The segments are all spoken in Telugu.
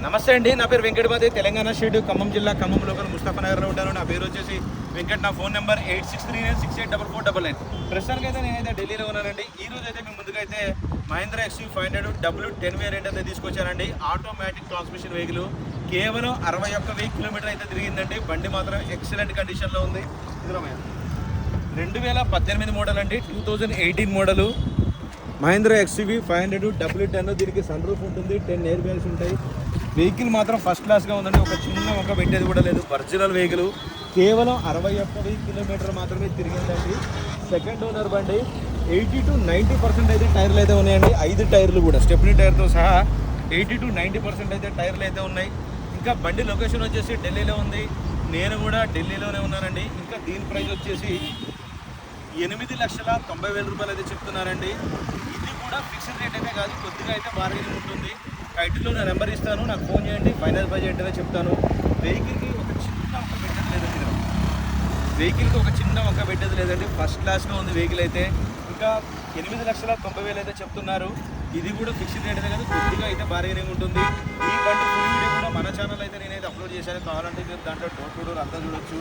నమస్తే అండి, నా పేరు వెంకటపతి. తెలంగాణ స్టేట్ ఖమ్మం జిల్లా ఖమ్మం లోకల్ ముస్తఫానగర్లో ఉంటాను. నా పేరు వచ్చేసి వెంకట్. నా ఫోన్ నెంబర్ 8639684499. ప్రస్తుతానికి అయితే నేనైతే ఢిల్లీలో ఉన్నానండి. ఈ రోజు అయితే మీ ముందుకైతే మహీంద్రా XUV 500 W10 వేరియంట్ అయితే తీసుకొచ్చానండి. Automatic transmission vehicle. కేవలం 61,000 కిలోమీటర్ అయితే తిరిగిందండి. బండి మాత్రం ఎక్సలెంట్ కండిషన్లో ఉంది. 2018 మోడల్ అండి, 2018 మోడలు మహీంద్రా XUV 500 W10. దీనికి సన్ రూఫ్ ఉంటుంది, 10 ఎయిర్ బ్యాగ్స్ ఉంటాయి. వెహికల్ మాత్రం ఫస్ట్ క్లాస్గా ఉందండి. ఒక చిన్న వంక పెట్టేది కూడా లేదు. Original vehicle. కేవలం 61,000 కిలోమీటర్ మాత్రమే తిరిగిందండి. సెకండ్ ఓనర్ బండి. 80 to 90% అయితే టైర్లు అయితే ఉన్నాయండి. 5 టైర్లు కూడా స్టెప్నీ టైర్తో సహా 80 to 90% అయితే టైర్లు అయితే ఉన్నాయి. ఇంకా బండి లొకేషన్ వచ్చేసి ఢిల్లీలో ఉంది. నేను కూడా ఢిల్లీలోనే ఉన్నానండి. ఇంకా దీని ప్రైస్ వచ్చేసి 8,90,000 రూపాయలు అయితే చెప్తున్నారండి. ఇది కూడా ఫిక్స్డ్ రేట్ అయితే కాదు, కొద్దిగా అయితే బార్గెనింగ్ ఉంటుంది. టైటిల్లో నా నెంబర్ ఇస్తాను, నాకు ఫోన్ చేయండి. ఫైనల్ బడ్జెట్ అయితే చెప్తాను. వెహికల్కి ఒక చిన్న ఒక పెట్టేది లేదండి. వెహికల్కి ఒక చిన్న ఒక పెట్టేది లేదండి. ఫస్ట్ క్లాస్గా ఉంది వెహికల్ అయితే. ఇంకా 8,90,000 అయితే చెప్తున్నారు. ఇది కూడా ఫిక్స్డ్ రేట్ అయితే కాదు, కొద్దిగా అయితే బార్గెనింగ్ ఉంటుంది. ఈ బండి ఫుల్ వీడియో కూడా మన ఛానల్ అయితే నేనైతే అప్లోడ్ చేశాను. కావాలంటే మీరు దాంట్లో డోర్ టు డోర్ అంతా చూడొచ్చు.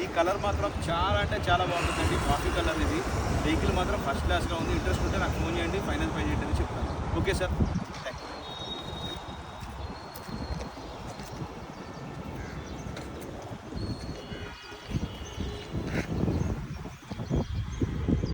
ఈ కలర్ మాత్రం చాలా అంటే చాలా బాగుంటుందండి. కాఫీ కలర్ ఇది. వెహికల్ మాత్రం ఫస్ట్ క్లాస్గా ఉంది. ఇంట్రెస్ట్ ఉంటే నాకు ఫోన్ చేయండి. ఫైనల్ బడ్జెట్ అయితే చెప్తాను. Okay sir.